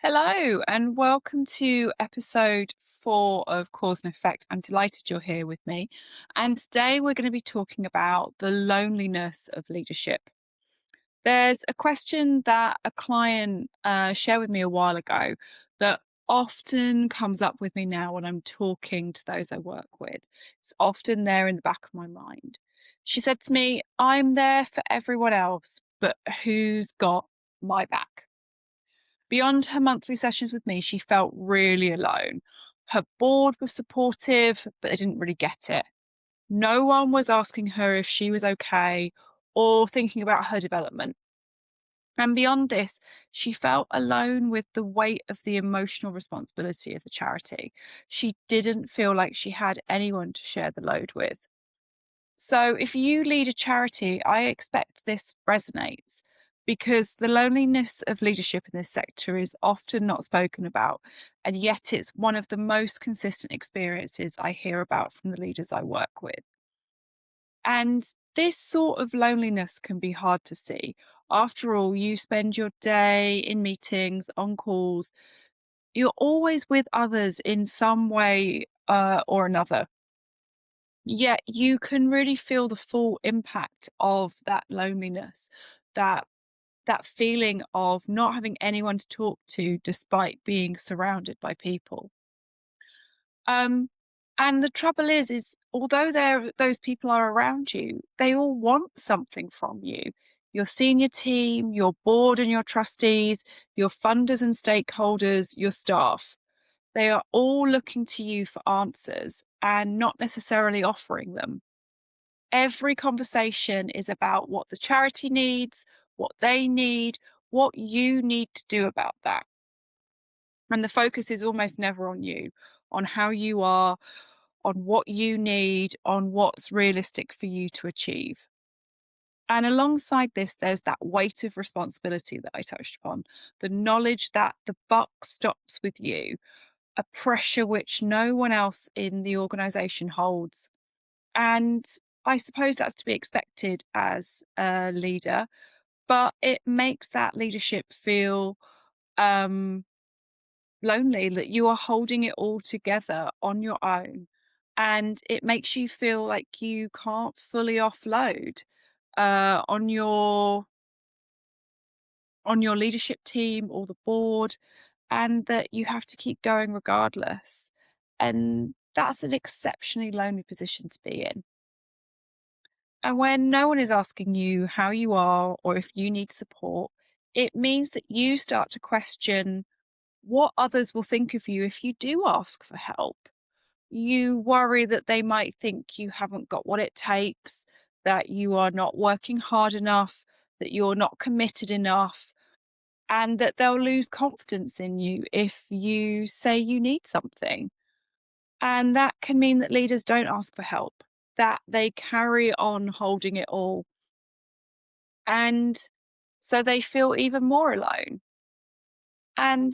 Hello, and welcome to episode 4 of Cause and Effect. I'm delighted you're here with me. And today we're going to be talking about the loneliness of leadership. There's a question that a client shared with me a while ago that often comes up with me now when I'm talking to those I work with. It's often there in the back of my mind. She said to me, I'm there for everyone else, but who's got my back? Beyond her monthly sessions with me, she felt really alone. Her board was supportive, but they didn't really get it. No one was asking her if she was okay or thinking about her development. And beyond this, she felt alone with the weight of the emotional responsibility of the charity. She didn't feel like she had anyone to share the load with. So, if you lead a charity, I expect this resonates because the loneliness of leadership in this sector is often not spoken about, and yet it's one of the most consistent experiences I hear about from the leaders I work with. And this sort of loneliness can be hard to see. After all, you spend your day in meetings, on calls, you're always with others in some way or another. Yet you can really feel the full impact of that loneliness, that that feeling of not having anyone to talk to despite being surrounded by people. Um, and the trouble is although those people are around you, they all want something from you. Your senior team, your board and your trustees, your funders and stakeholders, your staff. They are all looking to you for answers and not necessarily offering them. Every conversation is about what the charity needs, what they need, what you need to do about that. And the focus is almost never on you, on how you are, on what you need, on what's realistic for you to achieve. And alongside this, there's that weight of responsibility that I touched upon, the knowledge that the buck stops with you, a pressure which no one else in the organisation holds. And I suppose that's to be expected as a leader, but it makes that leadership feel um, lonely, that you are holding it all together on your own. And it makes you feel like you can't fully offload on your leadership team or the board, and that you have to keep going regardless. And that's an exceptionally lonely position to be in. And when no one is asking you how you are or if you need support, it means that you start to question what others will think of you if you do ask for help. You worry that they might think you haven't got what it takes, that you are not working hard enough, that you're not committed enough, and that they'll lose confidence in you if you say you need something. And that can mean that leaders don't ask for help, that they carry on holding it all. And so they feel even more alone. And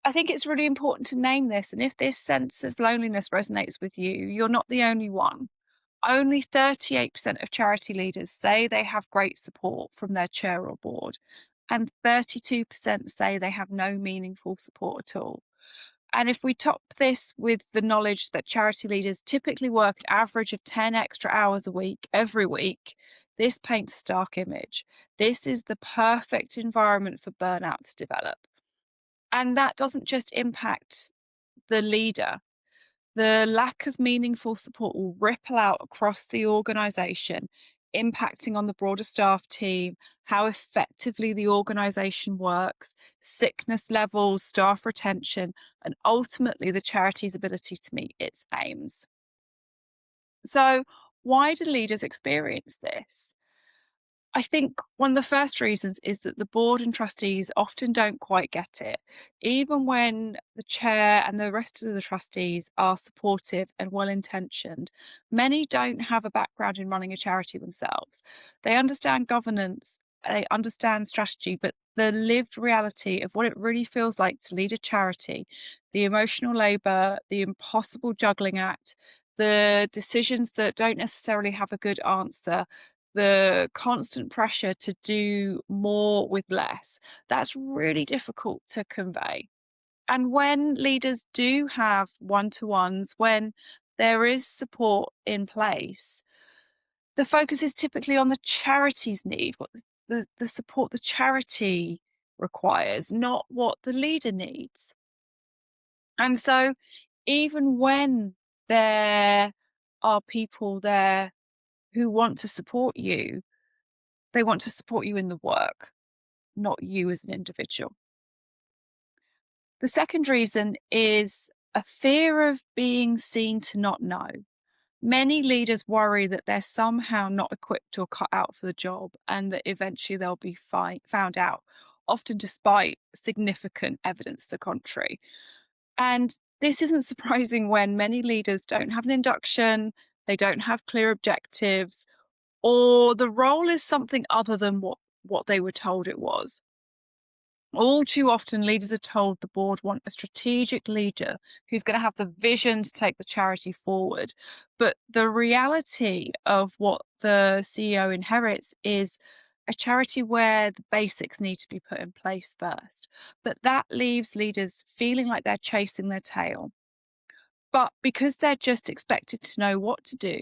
I think it's really important to name this. And if this sense of loneliness resonates with you, you're not the only one. Only 38% of charity leaders say they have great support from their chair or board, and 32% say they have no meaningful support at all. And if we top this with the knowledge that charity leaders typically work an average of 10 extra hours a week, every week, this paints a stark image. This is the perfect environment for burnout to develop. And that doesn't just impact the leader. The lack of meaningful support will ripple out across the organisation, impacting on the broader staff team, how effectively the organisation works, sickness levels, staff retention, and ultimately the charity's ability to meet its aims. So, why do leaders experience this? I think one of the first reasons is that the board and trustees often don't quite get it. Even when the chair and the rest of the trustees are supportive and well intentioned, many don't have a background in running a charity themselves. They understand governance, they understand strategy, but the lived reality of what it really feels like to lead a charity, the emotional labour, the impossible juggling act, the decisions that don't necessarily have a good answer, the constant pressure to do more with less, that's really difficult to convey. And when leaders do have one-to-ones, when there is support in place, the focus is typically on the charity's need, what the support the charity requires, not what the leader needs. And so even when there are people there who want to support you, they want to support you in the work, not you as an individual. The second reason is a fear of being seen to not know. Many leaders worry that they're somehow not equipped or cut out for the job and that eventually they'll be found out, often despite significant evidence to the contrary. And this isn't surprising when many leaders don't have an induction, they don't have clear objectives, or the role is something other than what they were told it was. All too often, leaders are told the board want a strategic leader who's going to have the vision to take the charity forward. But the reality of what the CEO inherits is a charity where the basics need to be put in place first. But that leaves leaders feeling like they're chasing their tail. But because they're just expected to know what to do,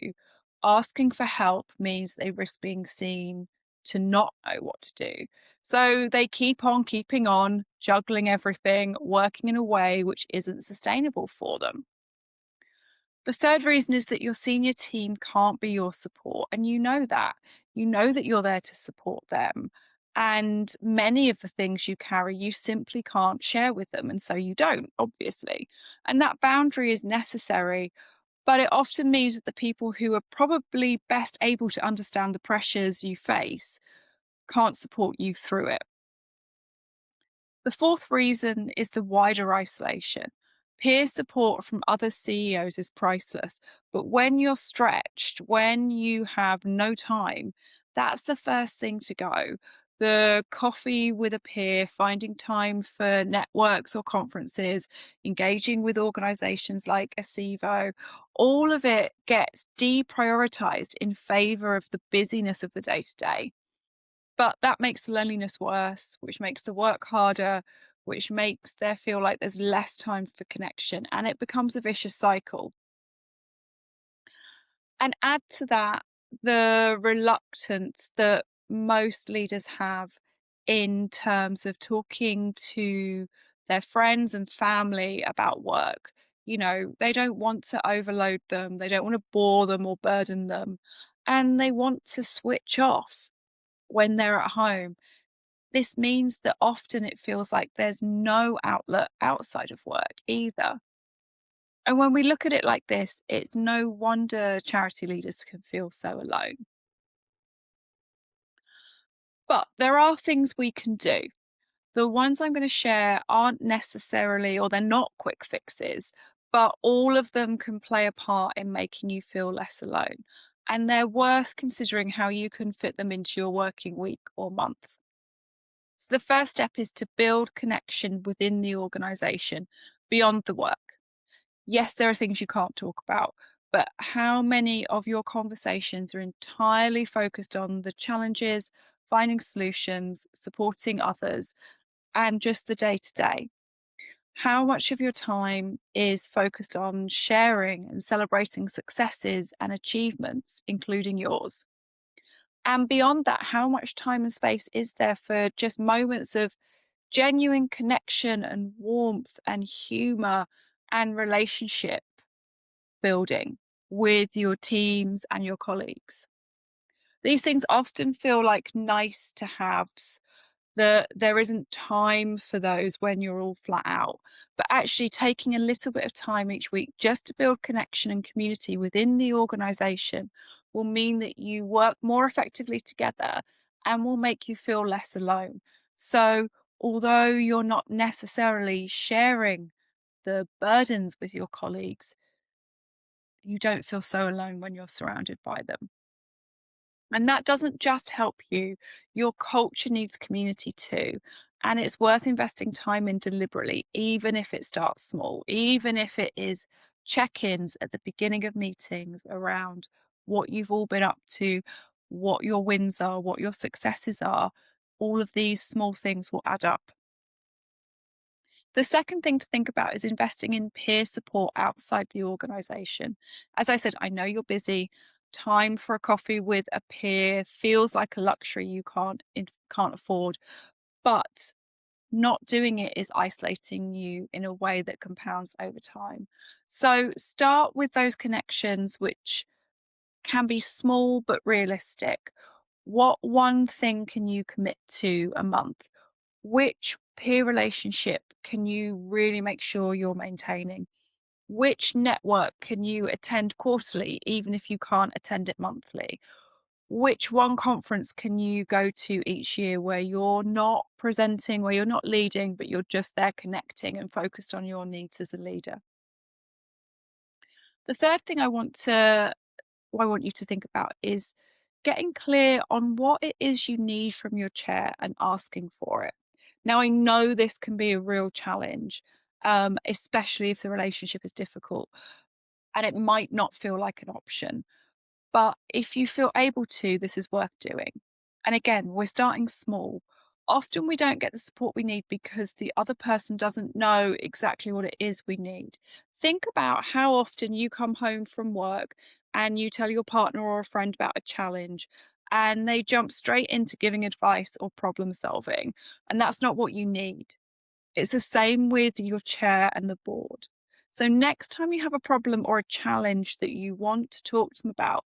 asking for help means they risk being seen to not know what to do. So they keep on keeping on, juggling everything, working in a way which isn't sustainable for them. The third reason is that your senior team can't be your support, and you know that. You know that you're there to support them. And many of the things you carry, you simply can't share with them. And so you don't, obviously. And that boundary is necessary, but it often means that the people who are probably best able to understand the pressures you face can't support you through it. The fourth reason is the wider isolation. Peer support from other CEOs is priceless, but when you're stretched, when you have no time, that's the first thing to go. The coffee with a peer, finding time for networks or conferences, engaging with organizations like Acevo, all of it gets deprioritized in favor of the busyness of the day to day. But that makes the loneliness worse, which makes the work harder, which makes there feel like there's less time for connection, and it becomes a vicious cycle. And add to that the reluctance that most leaders have in terms of talking to their friends and family about work. You know, they don't want to overload them, they don't want to bore them or burden them, and they want to switch off when they're at home. This means that often it feels like there's no outlet outside of work either. And when we look at it like this, it's no wonder charity leaders can feel so alone. But there are things we can do. The ones I'm going to share aren't necessarily, or they're not quick fixes, but all of them can play a part in making you feel less alone. And they're worth considering how you can fit them into your working week or month. So the first step is to build connection within the organization beyond the work. Yes, there are things you can't talk about, but how many of your conversations are entirely focused on the challenges, finding solutions, supporting others, and just the day to day? How much of your time is focused on sharing and celebrating successes and achievements, including yours? And beyond that, how much time and space is there for just moments of genuine connection and warmth and humor and relationship building with your teams and your colleagues? These things often feel like nice to haves. There isn't time for those when you're all flat out. But actually, taking a little bit of time each week just to build connection and community within the organization will mean that you work more effectively together and will make you feel less alone. So, although you're not necessarily sharing the burdens with your colleagues, you don't feel so alone when you're surrounded by them. And that doesn't just help you, your culture needs community too. And it's worth investing time in deliberately, even if it starts small, even if it is check ins at the beginning of meetings around what you've all been up to, what your wins are, what your successes are. All of these small things will add up. The second thing to think about is investing in peer support outside the organization. As I said, I know you're busy. Time for a coffee with a peer feels like a luxury you can't afford, but not doing it is isolating you in a way that compounds over time. So start with those connections, which can be small but realistic. What one thing can you commit to a month? Which peer relationship can you really make sure you're maintaining? Which network can you attend quarterly, even if you can't attend it monthly? Which one conference can you go to each year where you're not presenting, where you're not leading, but you're just there connecting and focused on your needs as a leader? The third thing I want you to think about is getting clear on what it is you need from your chair and asking for it. Now, I know this can be a real challenge, especially if the relationship is difficult and it might not feel like an option. But if you feel able to, this is worth doing. And again, we're starting small. Often we don't get the support we need because the other person doesn't know exactly what it is we need. Think about how often you come home from work and you tell your partner or a friend about a challenge and they jump straight into giving advice or problem solving. And that's not what you need. It's the same with your chair and the board. So next time you have a problem or a challenge that you want to talk to them about,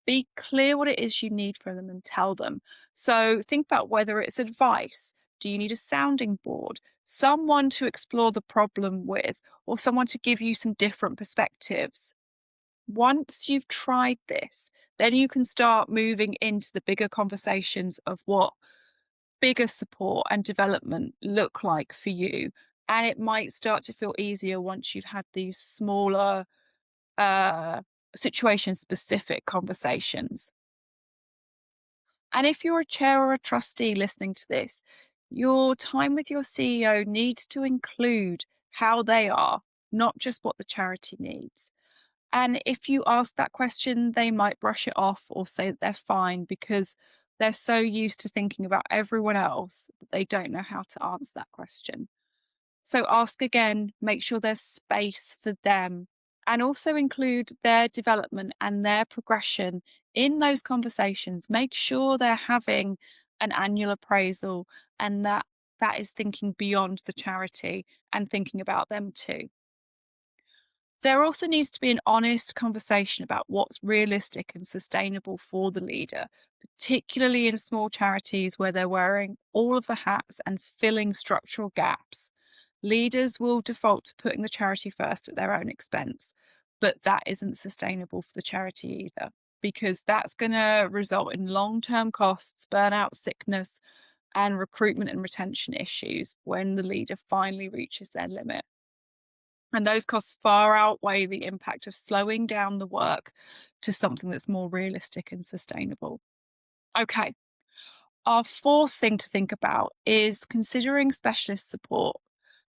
be clear what it is you need from them and tell them. So think about whether it's advice. Do you need a sounding board? Someone to explore the problem with, or someone to give you some different perspectives? Once you've tried this, then you can start moving into the bigger conversations of what bigger support and development look like for you. And it might start to feel easier once you've had these smaller, uh, situation specific conversations. And if you're a chair or a trustee listening to this, your time with your CEO needs to include how they are, not just what the charity needs. And if you ask that question, they might brush it off or say that they're fine because they're so used to thinking about everyone else that they don't know how to answer that question. So ask again, make sure there's space for them, and also include their development and their progression in those conversations. Make sure they're having an annual appraisal and that is thinking beyond the charity and thinking about them too. There also needs to be an honest conversation about what's realistic and sustainable for the leader, particularly in small charities where they're wearing all of the hats and filling structural gaps. Leaders will default to putting the charity first at their own expense, but that isn't sustainable for the charity either, because that's going to result in long term costs, burnout, sickness, and recruitment and retention issues when the leader finally reaches their limit. And those costs far outweigh the impact of slowing down the work to something that's more realistic and sustainable. Okay, our fourth thing to think about is considering specialist support.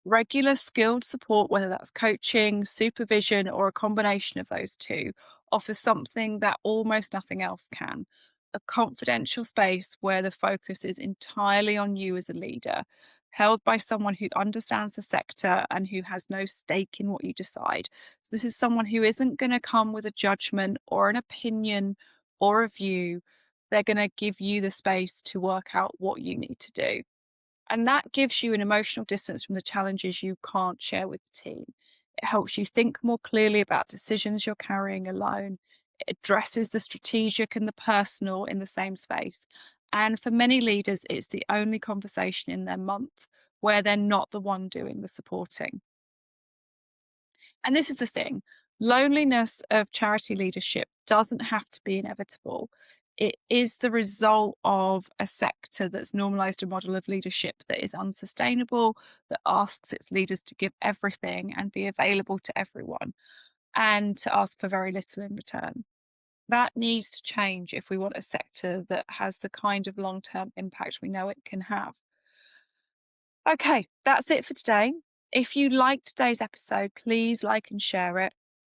Regular skilled support, whether that's coaching, supervision, or a combination of those two, offers something that almost nothing else can: a confidential space where the focus is entirely on you as a leader, held by someone who understands the sector and who has no stake in what you decide. So, this is someone who isn't going to come with a judgment or an opinion or a view. They're going to give you the space to work out what you need to do. And that gives you an emotional distance from the challenges you can't share with the team. It helps you think more clearly about decisions you're carrying alone. It addresses the strategic and the personal in the same space. And for many leaders, it's the only conversation in their month where they're not the one doing the supporting. And this is the thing: loneliness of charity leadership doesn't have to be inevitable. It is the result of a sector that's normalised a model of leadership that is unsustainable, that asks its leaders to give everything and be available to everyone, and to ask for very little in return. That needs to change if we want a sector that has the kind of long term impact we know it can have. Okay, that's it for today. If you liked today's episode, please like and share it.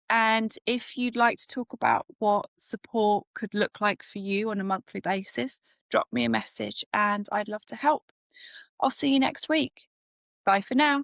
And if you'd like to talk about what support could look like for you on a monthly basis, drop me a message and I'd love to help. I'll see you next week. Bye for now.